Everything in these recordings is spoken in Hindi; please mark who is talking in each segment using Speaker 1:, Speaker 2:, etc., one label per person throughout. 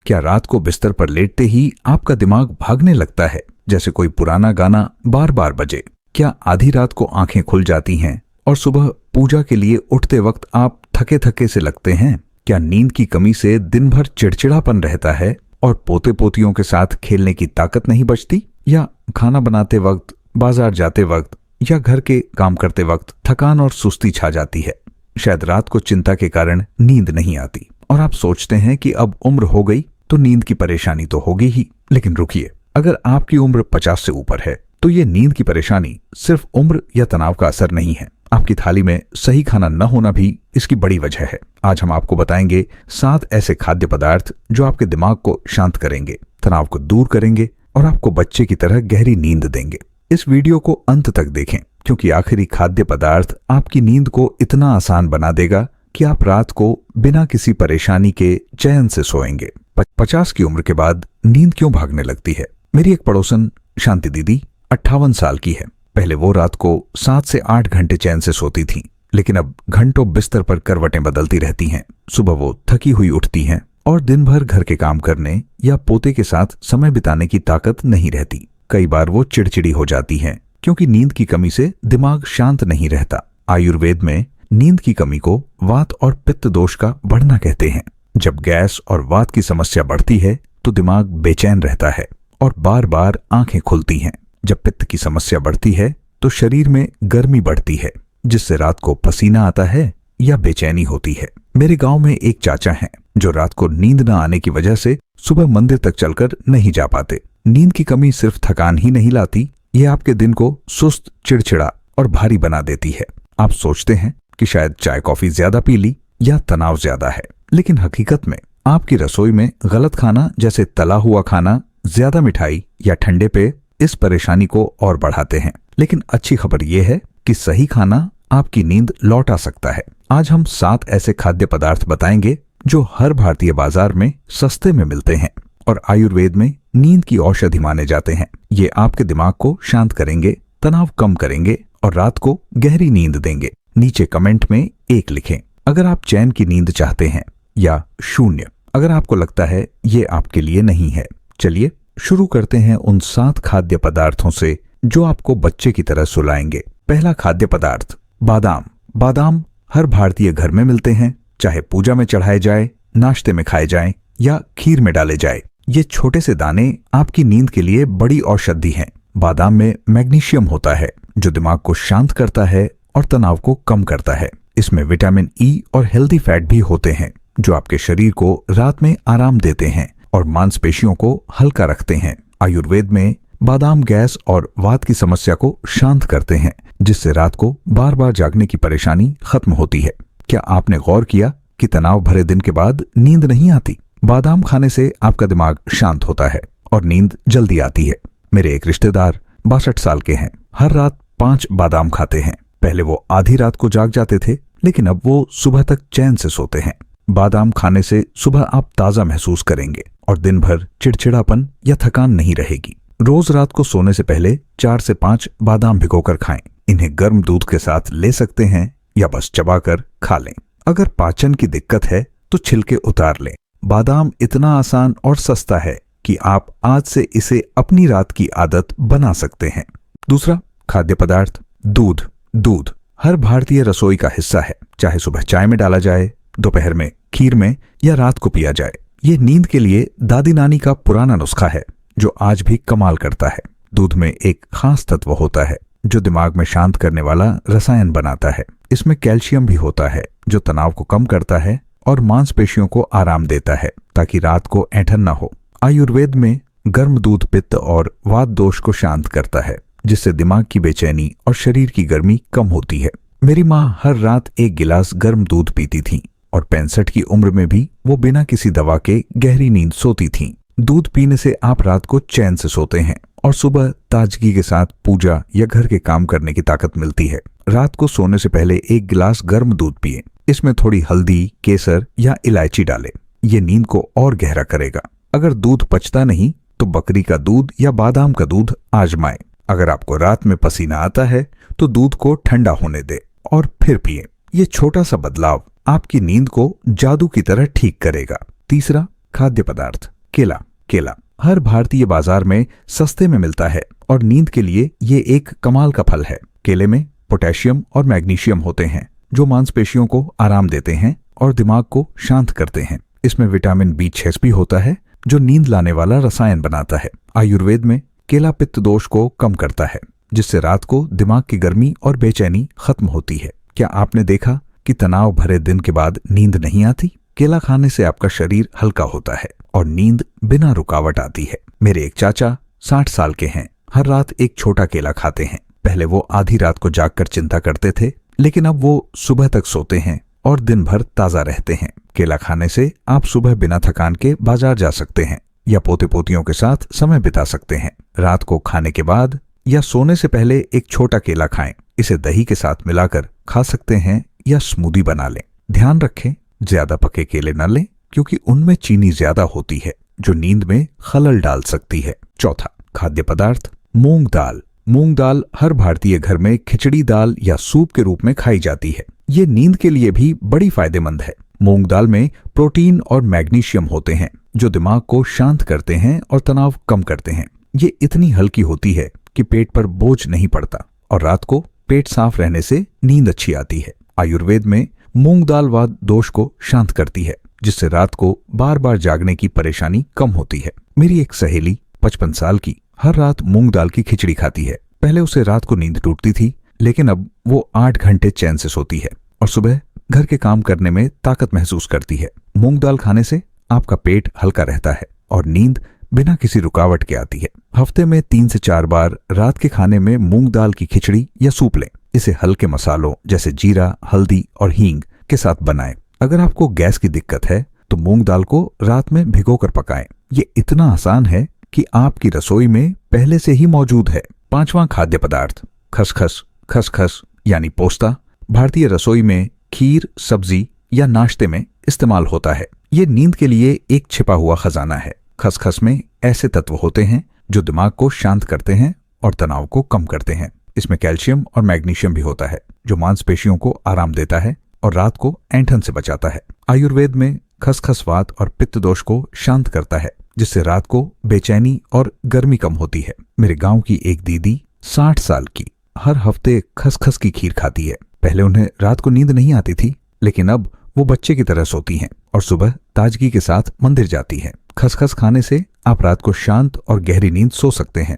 Speaker 1: क्या रात को बिस्तर पर लेटते ही आपका दिमाग भागने लगता है, जैसे कोई पुराना गाना बार बार बजे? क्या आधी रात को आंखें खुल जाती हैं और सुबह पूजा के लिए उठते वक्त आप थके थके से लगते हैं? क्या नींद की कमी से दिन भर चिड़चिड़ापन रहता है और पोते पोतियों के साथ खेलने की ताकत नहीं बचती? या खाना बनाते वक्त, बाजार जाते वक्त या घर के काम करते वक्त थकान और सुस्ती छा जाती है? शायद रात को चिंता के कारण नींद नहीं आती और आप सोचते हैं कि अब उम्र हो गई तो नींद की परेशानी तो होगी ही। लेकिन रुकिए, अगर आपकी उम्र 50 से ऊपर है तो ये नींद की परेशानी सिर्फ उम्र या तनाव का असर नहीं है। आपकी थाली में सही खाना न होना भी इसकी बड़ी वजह है। आज हम आपको बताएंगे 7 ऐसे खाद्य पदार्थ जो आपके दिमाग को शांत करेंगे, तनाव को दूर करेंगे और आपको बच्चे की तरह गहरी नींद देंगे। इस वीडियो को अंत तक देखें, क्योंकि आखिरी खाद्य पदार्थ आपकी नींद को इतना आसान बना देगा कि आप रात को बिना किसी परेशानी के चैन से सोएंगे। 50 की उम्र के बाद नींद क्यों भागने लगती है? मेरी एक पड़ोसन शांति दीदी 58 साल की है। पहले वो रात को 7 से 8 घंटे चैन से सोती थी, लेकिन अब घंटों बिस्तर पर करवटें बदलती रहती हैं। सुबह वो थकी हुई उठती हैं और दिन भर घर के काम करने या पोते के साथ समय बिताने की ताकत नहीं रहती। कई बार वो चिड़चिड़ी हो जाती हैं क्योंकि नींद की कमी से दिमाग शांत नहीं रहता। आयुर्वेद में नींद की कमी को वात और पित्त दोष का बढ़ना कहते हैं। जब गैस और वात की समस्या बढ़ती है तो दिमाग बेचैन रहता है और बार बार आंखें खुलती हैं। जब पित्त की समस्या बढ़ती है तो शरीर में गर्मी बढ़ती है, जिससे रात को पसीना आता है या बेचैनी होती है। मेरे गांव में एक चाचा हैं जो रात को नींद न आने की वजह से सुबह मंदिर तक चलकर नहीं जा पाते। नींद की कमी सिर्फ थकान ही नहीं लाती, ये आपके दिन को सुस्त, चिड़चिड़ा और भारी बना देती है। आप सोचते हैं कि शायद चाय कॉफी ज्यादा पी ली या तनाव ज्यादा है, लेकिन हकीकत में आपकी रसोई में गलत खाना जैसे तला हुआ खाना, ज्यादा मिठाई या ठंडे पेय इस परेशानी को और बढ़ाते हैं। लेकिन अच्छी खबर यह है कि सही खाना आपकी नींद लौटा सकता है। आज हम 7 ऐसे खाद्य पदार्थ बताएंगे जो हर भारतीय बाजार में सस्ते में मिलते हैं और आयुर्वेद में नींद की औषधि माने जाते हैं। ये आपके दिमाग को शांत करेंगे, तनाव कम करेंगे और रात को गहरी नींद देंगे। नीचे कमेंट में 1 लिखें अगर आप चैन की नींद चाहते हैं, या 0 अगर आपको लगता है ये आपके लिए नहीं है। चलिए शुरू करते हैं उन 7 खाद्य पदार्थों से जो आपको बच्चे की तरह सुलाएंगे। पहला खाद्य पदार्थ, बादाम। बादाम हर भारतीय घर में मिलते हैं, चाहे पूजा में चढ़ाए जाए, नाश्ते में खाए जाएं या खीर में डाले जाए। ये छोटे से दाने आपकी नींद के लिए बड़ी औषधि हैं। बादाम में मैग्नीशियम होता है जो दिमाग को शांत करता है और तनाव को कम करता है। इसमें विटामिन ई और हेल्दी फैट भी होते हैं जो आपके शरीर को रात में आराम देते हैं और मांसपेशियों को हल्का रखते हैं। आयुर्वेद में बादाम गैस और वात की समस्या को शांत करते हैं, जिससे रात को बार बार जागने की परेशानी खत्म होती है। क्या आपने गौर किया कि तनाव भरे दिन के बाद नींद नहीं आती? बादाम खाने से आपका दिमाग शांत होता है और नींद जल्दी आती है। मेरे एक रिश्तेदार 62 साल के हैं, हर रात 5 बादाम खाते हैं। पहले वो आधी रात को जाग जाते थे, लेकिन अब वो सुबह तक चैन से सोते हैं। बादाम खाने से सुबह आप ताजा महसूस करेंगे और दिन भर चिड़चिड़ापन या थकान नहीं रहेगी। रोज रात को सोने से पहले 4 से 5 बादाम भिगोकर खाएं। इन्हें गर्म दूध के साथ ले सकते हैं या बस चबाकर खा लें। अगर पाचन की दिक्कत है तो छिलके उतार लें। बादाम इतना आसान और सस्ता है कि आप आज से इसे अपनी रात की आदत बना सकते हैं। दूसरा खाद्य पदार्थ, दूध। दूध हर भारतीय रसोई का हिस्सा है, चाहे सुबह चाय में डाला जाए, दोपहर में खीर में या रात को पिया जाए। ये नींद के लिए दादी नानी का पुराना नुस्खा है जो आज भी कमाल करता है। दूध में एक खास तत्व होता है जो दिमाग में शांत करने वाला रसायन बनाता है। इसमें कैल्शियम भी होता है जो तनाव को कम करता है और मांसपेशियों को आराम देता है ताकि रात को ऐंठन न हो। आयुर्वेद में गर्म दूध पित्त और वात दोष को शांत करता है, जिससे दिमाग की बेचैनी और शरीर की गर्मी कम होती है। मेरी माँ हर रात 1 गिलास गर्म दूध पीती थी और 65 की उम्र में भी वो बिना किसी दवा के गहरी नींद सोती थीं। दूध पीने से आप रात को चैन से सोते हैं और सुबह ताजगी के साथ पूजा या घर के काम करने की ताकत मिलती है। रात को सोने से पहले 1 गिलास गर्म दूध पिएं। इसमें थोड़ी हल्दी, केसर या इलायची डालें। ये नींद को और गहरा करेगा। अगर दूध पचता नहीं तो बकरी का दूध या बादाम का दूध आजमाएं। अगर आपको रात में पसीना आता है तो दूध को ठंडा होने दें और फिर पिएं। ये छोटा सा बदलाव आपकी नींद को जादू की तरह ठीक करेगा। तीसरा खाद्य पदार्थ, केला। केला हर भारतीय बाजार में सस्ते में मिलता है और नींद के लिए ये एक कमाल का फल है। केले में पोटेशियम और मैग्नीशियम होते हैं जो मांसपेशियों को आराम देते हैं और दिमाग को शांत करते हैं। इसमें विटामिन B6 भी होता है जो नींद लाने वाला रसायन बनाता है। आयुर्वेद में केला पित्त दोष को कम करता है जिससे रात को दिमाग की गर्मी और बेचैनी खत्म होती है। क्या आपने देखा कि तनाव भरे दिन के बाद नींद नहीं आती? केला खाने से आपका शरीर हल्का होता है और नींद बिना रुकावट आती है। मेरे एक चाचा 60 साल के हैं, हर रात एक छोटा केला खाते हैं। पहले वो आधी रात को जागकर चिंता करते थे, लेकिन अब वो सुबह तक सोते हैं और दिन भर ताजा रहते हैं। केला खाने से आप सुबह बिना थकान के बाजार जा सकते हैं या पोते पोतियों के साथ समय बिता सकते हैं। रात को खाने के बाद या सोने से पहले एक छोटा केला खाएं। इसे दही के साथ मिलाकर खा सकते हैं या स्मूदी बना लें। ध्यान रखें, ज्यादा पके केले न लें क्योंकि उनमें चीनी ज्यादा होती है जो नींद में खलल डाल सकती है। चौथा खाद्य पदार्थ मूंग दाल। मूंग दाल हर भारतीय घर में खिचड़ी दाल या सूप के रूप में खाई जाती है। ये नींद के लिए भी बड़ी फायदेमंद है। मूंग दाल में प्रोटीन और मैग्नीशियम होते हैं जो दिमाग को शांत करते हैं और तनाव कम करते हैं। ये इतनी हल्की होती है कि पेट पर बोझ नहीं पड़ता और रात को पेट साफ रहने से नींद अच्छी आती है। आयुर्वेद में मूंग दाल वात दोष को शांत करती है जिससे रात को बार बार जागने की परेशानी कम होती है। मेरी एक सहेली 55 साल की हर रात मूंग दाल की खिचड़ी खाती है। पहले उसे रात को नींद टूटती थी, लेकिन अब वो 8 घंटे चैन से सोती है और सुबह घर के काम करने में ताकत महसूस करती है। मूंग दाल खाने से आपका पेट हल्का रहता है और नींद बिना किसी रुकावट के आती है। हफ्ते में 3 से 4 बार रात के खाने में मूंग दाल की खिचड़ी या सूप लें। इसे हल्के मसालों जैसे जीरा, हल्दी और हींग के साथ बनाएं। अगर आपको गैस की दिक्कत है तो मूंग दाल को रात में भिगोकर पकाएं। ये इतना आसान है कि आपकी रसोई में पहले से ही मौजूद है। पांचवां खाद्य पदार्थ खसखस। खसखस यानी पोस्ता भारतीय रसोई में खीर, सब्जी या नाश्ते में इस्तेमाल होता है। ये नींद के लिए एक छिपा हुआ खजाना है। खसखस में ऐसे तत्व होते हैं जो दिमाग को शांत करते हैं और तनाव को कम करते हैं। इसमें कैल्शियम और मैग्नीशियम भी होता है जो मांसपेशियों को आराम देता है और रात को ऐंठन से बचाता है। आयुर्वेद में खसखस वात और पित्त दोष को शांत करता है जिससे रात को बेचैनी और गर्मी कम होती है। मेरे गांव की एक दीदी 60 साल की हर हफ्ते खसखस की खीर खाती है। पहले उन्हें रात को नींद नहीं आती थी, लेकिन अब वो बच्चे की तरह सोती हैं और सुबह ताजगी के साथ मंदिर जाती हैं। खसखस खाने से आप रात को शांत और गहरी नींद सो सकते हैं।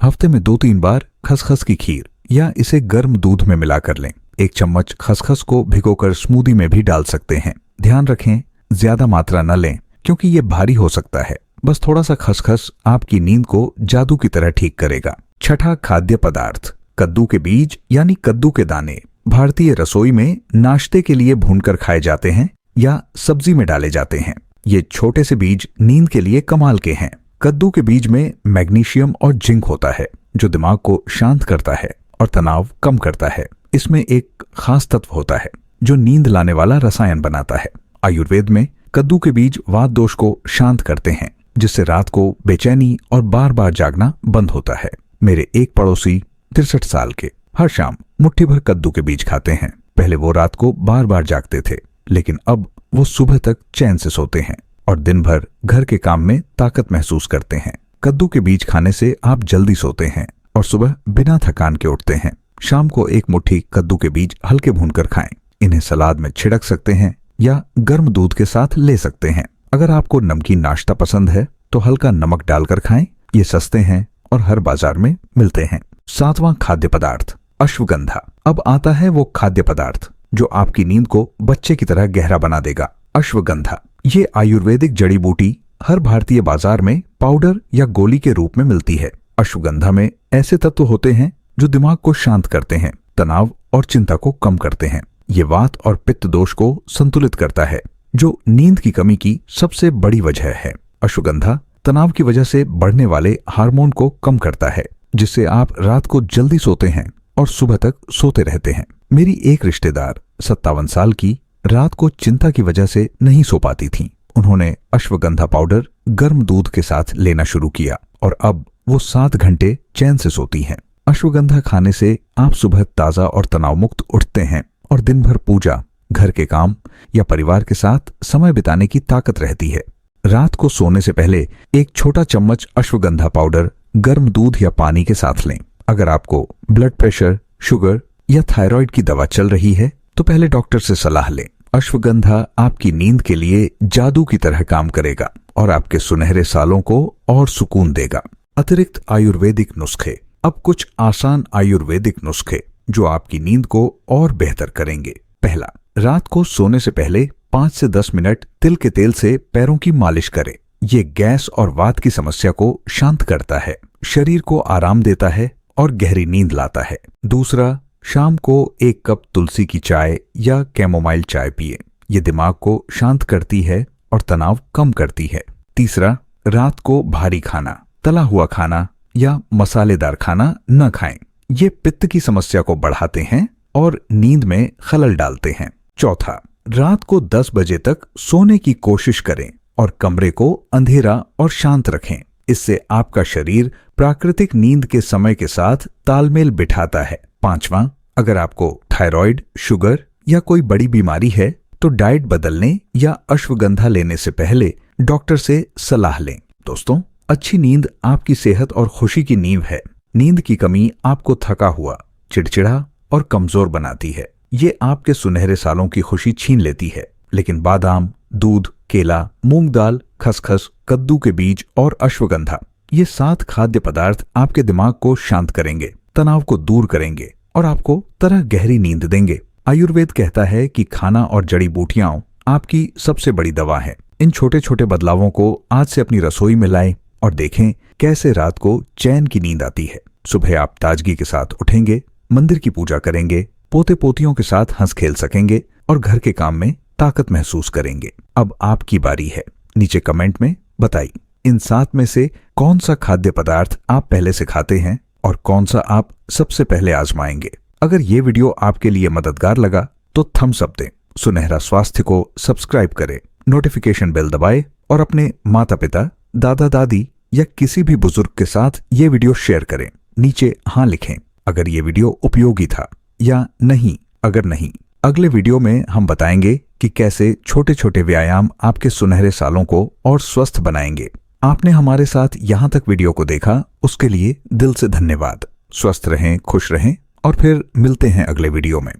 Speaker 1: हफ्ते में 2-3 बार खसखस की खीर या इसे गर्म दूध में मिलाकर लें। 1 चम्मच खसखस को भिगोकर स्मूदी में भी डाल सकते हैं। ध्यान रखें, ज्यादा मात्रा न लें क्योंकि ये भारी हो सकता है। बस थोड़ा सा खसखस आपकी नींद को जादू की तरह ठीक करेगा। छठा खाद्य पदार्थ कद्दू के बीज यानी कद्दू के दाने। भारतीय रसोई में नाश्ते के लिए भूनकर खाए जाते हैं या सब्जी में डाले जाते हैं। ये छोटे से बीज नींद के लिए कमाल के हैं। कद्दू के बीज में मैग्नीशियम और जिंक होता है जो दिमाग को शांत करता है और तनाव कम करता है। इसमें एक खास तत्व होता है जो नींद लाने वाला रसायन बनाता है। आयुर्वेद में कद्दू के बीज वात दोष को शांत करते हैं जिससे रात को बेचैनी और बार बार जागना बंद होता है। मेरे एक पड़ोसी 63 साल के हर शाम मुट्ठी भर कद्दू के बीज खाते हैं। पहले वो रात को बार बार जागते थे, लेकिन अब वो सुबह तक चैन से सोते हैं और दिन भर घर के काम में ताकत महसूस करते हैं। कद्दू के बीज खाने से आप जल्दी सोते हैं और सुबह बिना थकान के उठते हैं। शाम को 1 मुट्ठी कद्दू के बीज हल्के भूनकर खाएं। इन्हें सलाद में छिड़क सकते हैं या गर्म दूध के साथ ले सकते हैं। अगर आपको नमकीन नाश्ता पसंद है तो हल्का नमक डालकर खाएं। ये सस्ते हैं और हर बाजार में मिलते हैं। 7वां खाद्य पदार्थ अश्वगंधा। अब आता है वो खाद्य पदार्थ जो आपकी नींद को बच्चे की तरह गहरा बना देगा। अश्वगंधा ये आयुर्वेदिक जड़ी बूटी हर भारतीय बाजार में पाउडर या गोली के रूप में मिलती है। अश्वगंधा में ऐसे तत्व होते हैं जो दिमाग को शांत करते हैं, तनाव और चिंता को कम करते हैं। ये वात और पित्त दोष को संतुलित करता है जो नींद की कमी की सबसे बड़ी वजह है। अश्वगंधा तनाव की वजह से बढ़ने वाले हार्मोन को कम करता है जिससे आप रात को जल्दी सोते हैं और सुबह तक सोते रहते हैं। मेरी एक रिश्तेदार 57 साल की रात को चिंता की वजह से नहीं सो पाती थी। उन्होंने अश्वगंधा पाउडर गर्म दूध के साथ लेना शुरू किया और अब वो 7 घंटे चैन से सोती हैं। अश्वगंधा खाने से आप सुबह ताजा और तनाव मुक्त उठते हैं और दिन भर पूजा, घर के काम या परिवार के साथ समय बिताने की ताकत रहती है। रात को सोने से पहले एक छोटा चम्मच अश्वगंधा पाउडर गर्म दूध या पानी के साथ लें। अगर आपको ब्लड प्रेशर, शुगर या थायराइड की दवा चल रही है तो पहले डॉक्टर से सलाह लें। अश्वगंधा आपकी नींद के लिए जादू की तरह काम करेगा और आपके सुनहरे सालों को और सुकून देगा। अतिरिक्त आयुर्वेदिक नुस्खे। अब कुछ आसान आयुर्वेदिक नुस्खे जो आपकी नींद को और बेहतर करेंगे। पहला, रात को सोने से पहले 5 से 10 मिनट तिल के तेल से पैरों की मालिश करें। ये गैस और वात की समस्या को शांत करता है, शरीर को आराम देता है और गहरी नींद लाता है। दूसरा, शाम को 1 कप तुलसी की चाय या कैमोमाइल चाय पिए। ये दिमाग को शांत करती है और तनाव कम करती है। तीसरा, रात को भारी खाना, तला हुआ खाना या मसालेदार खाना न खाएं। ये पित्त की समस्या को बढ़ाते हैं और नींद में खलल डालते हैं। चौथा, रात को 10 बजे तक सोने की कोशिश करें और कमरे को अंधेरा और शांत रखें। इससे आपका शरीर प्राकृतिक नींद के समय के साथ तालमेल बिठाता है। पांचवां, अगर आपको थायराइड, शुगर या कोई बड़ी बीमारी है तो डाइट बदलने या अश्वगंधा लेने से पहले डॉक्टर से सलाह लें। दोस्तों, अच्छी नींद आपकी सेहत और खुशी की नींव है। नींद की कमी आपको थका हुआ, चिड़चिड़ा और कमजोर बनाती है। ये आपके सुनहरे सालों की खुशी छीन लेती है। लेकिन बादाम, दूध, केला, मूंग दाल, खसखस, कद्दू के बीज और अश्वगंधा, ये 7 खाद्य पदार्थ आपके दिमाग को शांत करेंगे, तनाव को दूर करेंगे और आपको तरह गहरी नींद देंगे। आयुर्वेद कहता है कि खाना और जड़ी बूटियां आपकी सबसे बड़ी दवा है। इन छोटे छोटे बदलावों को आज से अपनी रसोई में लाएं और देखें कैसे रात को चैन की नींद आती है। सुबह आप ताजगी के साथ उठेंगे, मंदिर की पूजा करेंगे, पोते पोतियों के साथ हंस खेल सकेंगे और घर के काम में ताकत महसूस करेंगे। अब आपकी बारी है। नीचे कमेंट में बताइए इन 7 में से कौन सा खाद्य पदार्थ आप पहले से खाते हैं और कौन सा आप सबसे पहले आजमाएंगे। अगर ये वीडियो आपके लिए मददगार लगा तो थम्स अप दें, सुनहरा स्वास्थ्य को सब्सक्राइब करें, नोटिफिकेशन बेल दबाएं और अपने माता पिता, दादा दादी या किसी भी बुजुर्ग के साथ ये वीडियो शेयर करें। नीचे हाँ लिखें अगर ये वीडियो उपयोगी था या नहीं अगर नहीं। अगले वीडियो में हम बताएंगे कि कैसे छोटे छोटे व्यायाम आपके सुनहरे सालों को और स्वस्थ बनाएंगे। आपने हमारे साथ यहाँ तक वीडियो को देखा, उसके लिए दिल से धन्यवाद। स्वस्थ रहें, खुश रहें और फिर मिलते हैं अगले वीडियो में।